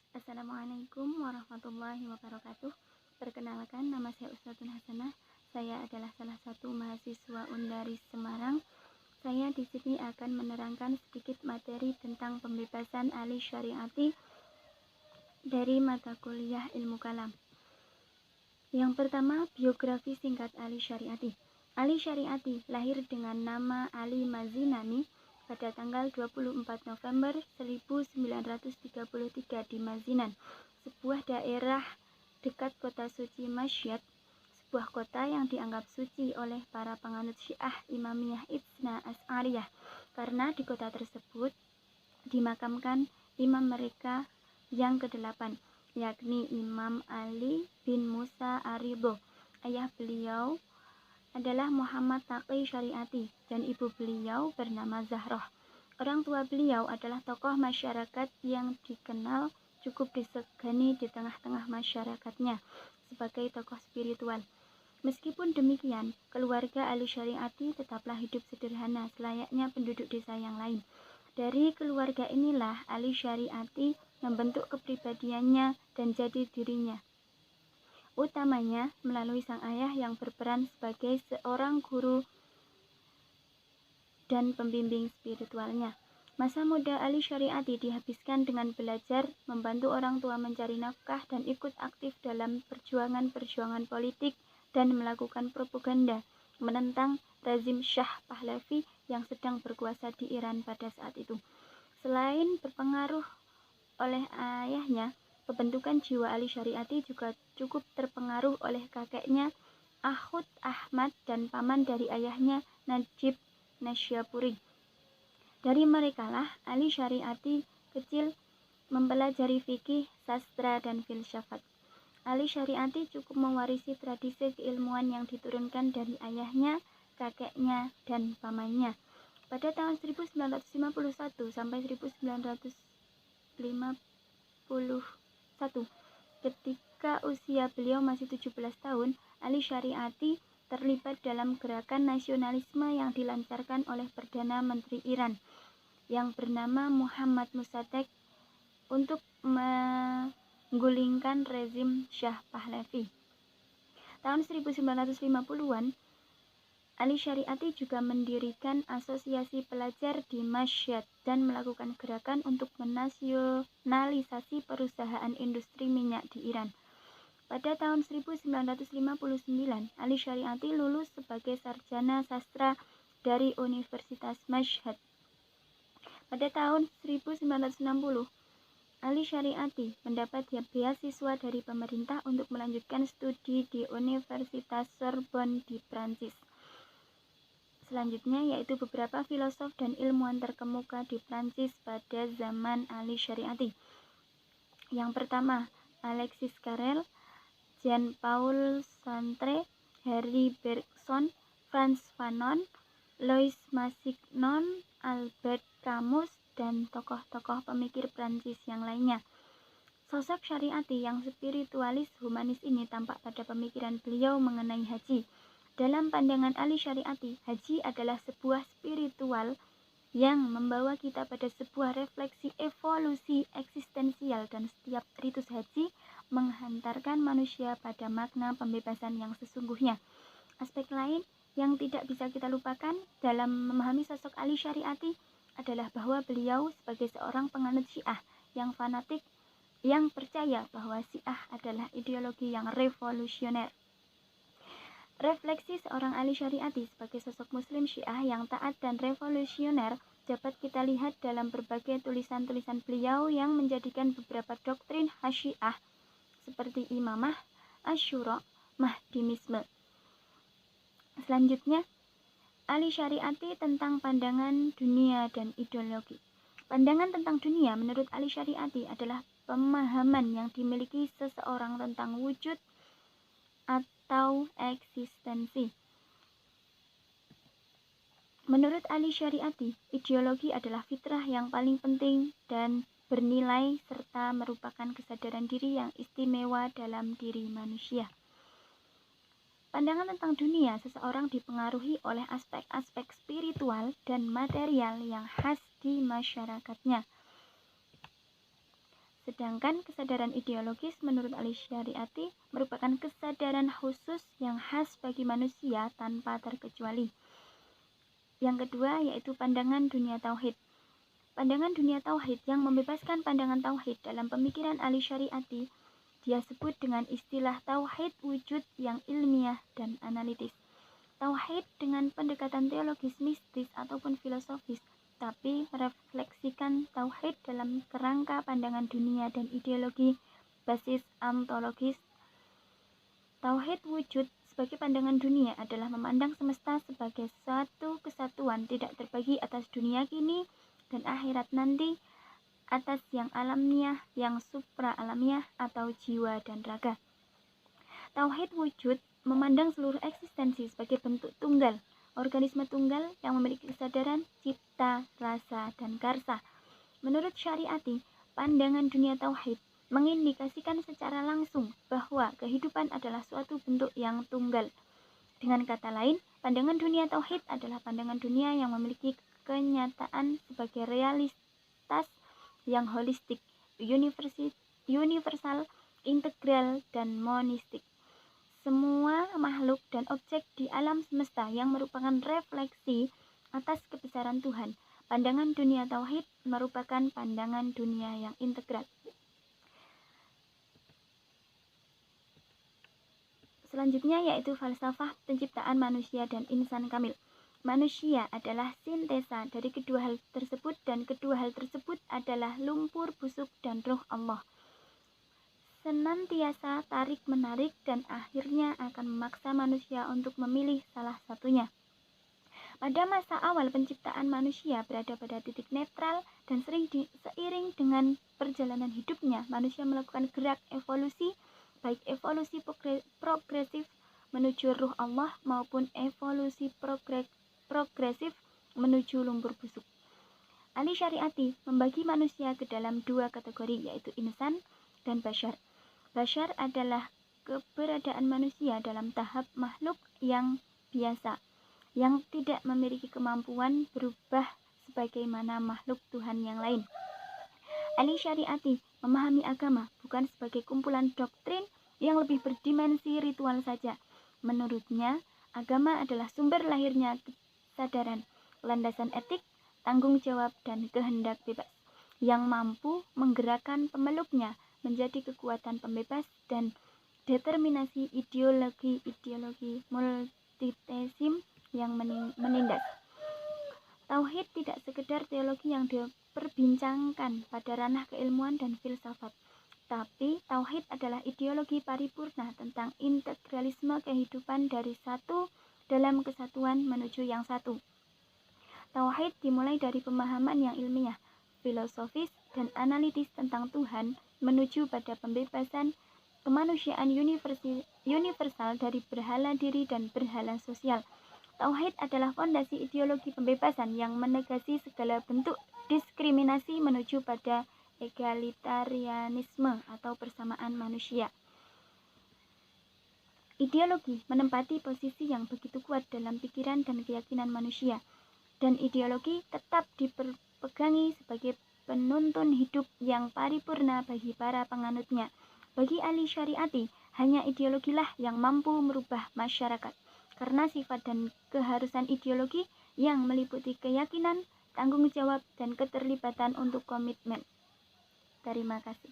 Assalamualaikum warahmatullahi wabarakatuh. Perkenalkan, nama saya Ustadzun Hasanah. Saya adalah salah satu mahasiswa Undaris Semarang. Saya di sini akan menerangkan sedikit materi tentang pembebasan ahli syariati dari mata kuliah Ilmu Kalam. Yang pertama, biografi singkat ahli syariati. Ahli syariati lahir dengan nama Ali Mazinani pada tanggal 24 November 1933 di Mazinan, sebuah daerah dekat kota suci Masyhad, sebuah kota yang dianggap suci oleh para penganut Syiah Imamiyah Itsna Asy'ariyah, karena di kota tersebut dimakamkan imam mereka yang ke-8, yakni Imam Ali bin Musa Ar-Ridho. Ayah beliau adalah Muhammad Taqi Syariati dan ibu beliau bernama Zahroh. Orang tua beliau adalah tokoh masyarakat yang dikenal cukup disegani di tengah-tengah masyarakatnya sebagai tokoh spiritual. Meskipun demikian, keluarga ahli syariati tetaplah hidup sederhana selayaknya penduduk desa yang lain. Dari keluarga inilah ahli syariati membentuk kepribadiannya dan jati dirinya, utamanya melalui sang ayah yang berperan sebagai seorang guru dan pembimbing spiritualnya. Masa muda ahli syariati dihabiskan dengan belajar, membantu orang tua mencari nafkah, dan ikut aktif dalam perjuangan-perjuangan politik dan melakukan propaganda menentang rezim Shah Pahlavi yang sedang berkuasa di Iran pada saat itu. Selain berpengaruh oleh ayahnya, pembentukan jiwa ahli syariati juga cukup terpengaruh oleh kakeknya Ahud Ahmad dan paman dari ayahnya Najib Nasyapuri. Dari merekalah ahli syariati kecil mempelajari fikih, sastra, dan filsafat. Ahli syariati cukup mewarisi tradisi keilmuan yang diturunkan dari ayahnya, kakeknya, dan pamannya. Pada tahun 1951 sampai 1951, ketika usia beliau masih 17 tahun, ahli syariati terlibat dalam gerakan nasionalisme yang dilancarkan oleh Perdana Menteri Iran yang bernama Muhammad Mossadegh untuk menggulingkan rezim Shah Pahlavi. Tahun 1950-an, ahli syariati juga mendirikan asosiasi pelajar di Masyhad dan melakukan gerakan untuk menasionalisasi perusahaan industri minyak di Iran. Pada tahun 1959, ahli syariati lulus sebagai sarjana sastra dari Universitas Masyhad. Pada tahun 1960, ahli syariati mendapat beasiswa dari pemerintah untuk melanjutkan studi di Universitas Sorbonne di Prancis. Selanjutnya yaitu beberapa filosof dan ilmuwan terkemuka di Prancis pada zaman ahli syariati. Yang pertama, Alexis Carrel, Jean-Paul Sartre, Henri Bergson, Frantz Fanon, Louis Massignon, Albert Camus, dan tokoh-tokoh pemikir Prancis yang lainnya. Sosok syariati yang spiritualis humanis ini tampak pada pemikiran beliau mengenai haji. Dalam pandangan ahli syariati, haji adalah sebuah spiritual yang membawa kita pada sebuah refleksi evolusi eksistensial, dan setiap ritus haji menghantarkan manusia pada makna pembebasan yang sesungguhnya. Aspek lain yang tidak bisa kita lupakan dalam memahami sosok ahli syariati adalah bahwa beliau sebagai seorang penganut Syiah yang fanatik, yang percaya bahwa Syiah adalah ideologi yang revolusioner. Refleksi seorang ahli syariati sebagai sosok muslim Syiah yang taat dan revolusioner dapat kita lihat dalam berbagai tulisan-tulisan beliau yang menjadikan beberapa doktrin Syiah seperti imamah, asyura, mahdimisme. Selanjutnya, ahli syariati tentang pandangan dunia dan ideologi. Pandangan tentang dunia menurut ahli syariati adalah pemahaman yang dimiliki seseorang tentang wujud atau eksistensi. Menurut ahli syariati, ideologi adalah fitrah yang paling penting dan bernilai serta merupakan kesadaran diri yang istimewa dalam diri manusia. Pandangan tentang dunia seseorang dipengaruhi oleh aspek-aspek spiritual dan material yang khas di masyarakatnya. Sedangkan kesadaran ideologis menurut Al-Syariati merupakan kesadaran khusus yang khas bagi manusia tanpa terkecuali. Yang kedua yaitu pandangan dunia tauhid. Pandangan dunia tauhid yang membebaskan pandangan tauhid dalam pemikiran Al-Syariati dia sebut dengan istilah tauhid wujud yang ilmiah dan analitis. Tauhid dengan pendekatan teologis mistis ataupun filosofis, tapi merefleksikan tauhid dalam kerangka pandangan dunia dan ideologi basis ontologis. Tauhid wujud sebagai pandangan dunia adalah memandang semesta sebagai suatu kesatuan tidak terbagi atas dunia kini dan akhirat nanti, atas yang alamiah, yang supra alamiah atau jiwa dan raga. Tauhid wujud memandang seluruh eksistensi sebagai bentuk tunggal, organisme tunggal yang memiliki kesadaran, cipta, rasa, dan karsa. Menurut Syariati, pandangan dunia tauhid mengindikasikan secara langsung bahwa kehidupan adalah suatu bentuk yang tunggal. Dengan kata lain, pandangan dunia tauhid adalah pandangan dunia yang memiliki kenyataan sebagai realitas yang holistik, universal, integral, dan monistik. Semua makhluk dan objek di alam semesta yang merupakan refleksi atas kebesaran Tuhan. Pandangan dunia tauhid merupakan pandangan dunia yang integral. Selanjutnya yaitu falsafah penciptaan manusia dan insan kamil. Manusia adalah sintesa dari kedua hal tersebut dan kedua hal tersebut adalah lumpur busuk dan roh Allah. Senantiasa tarik-menarik dan akhirnya akan memaksa manusia untuk memilih salah satunya. Pada masa awal penciptaan manusia berada pada titik netral dan seiring dengan perjalanan hidupnya, manusia melakukan gerak evolusi, baik evolusi progresif menuju ruh Allah maupun evolusi progresif menuju lumpur busuk. Al-Syariati membagi manusia ke dalam dua kategori yaitu insan dan bashar. Bashar adalah keberadaan manusia dalam tahap makhluk yang biasa, yang tidak memiliki kemampuan berubah sebagaimana makhluk Tuhan yang lain. Al-Syariati memahami agama bukan sebagai kumpulan doktrin yang lebih berdimensi ritual saja. Menurutnya, agama adalah sumber lahirnya kesadaran, landasan etik, tanggung jawab, dan kehendak bebas yang mampu menggerakkan pemeluknya menjadi kekuatan pembebas dan determinasi ideologi multitesim yang menindas. Tauhid tidak sekedar teologi yang diperbincangkan pada ranah keilmuan dan filsafat, tapi tauhid adalah ideologi paripurna tentang integralisme kehidupan dari satu dalam kesatuan menuju yang satu. Tauhid dimulai dari pemahaman yang ilmiah, filosofis, dan analitis tentang Tuhan menuju pada pembebasan kemanusiaan universal dari berhala diri dan berhala sosial. Tauhid adalah fondasi ideologi pembebasan yang menegasi segala bentuk diskriminasi menuju pada egalitarianisme atau persamaan manusia. Ideologi menempati posisi yang begitu kuat dalam pikiran dan keyakinan manusia, dan ideologi tetap dipegangi sebagai penuntun hidup yang paripurna bagi para penganutnya. Bagi Al-Syariati, hanya ideologilah yang mampu merubah masyarakat, karena sifat dan keharusan ideologi yang meliputi keyakinan, tanggung jawab, dan keterlibatan untuk komitmen. Terima kasih.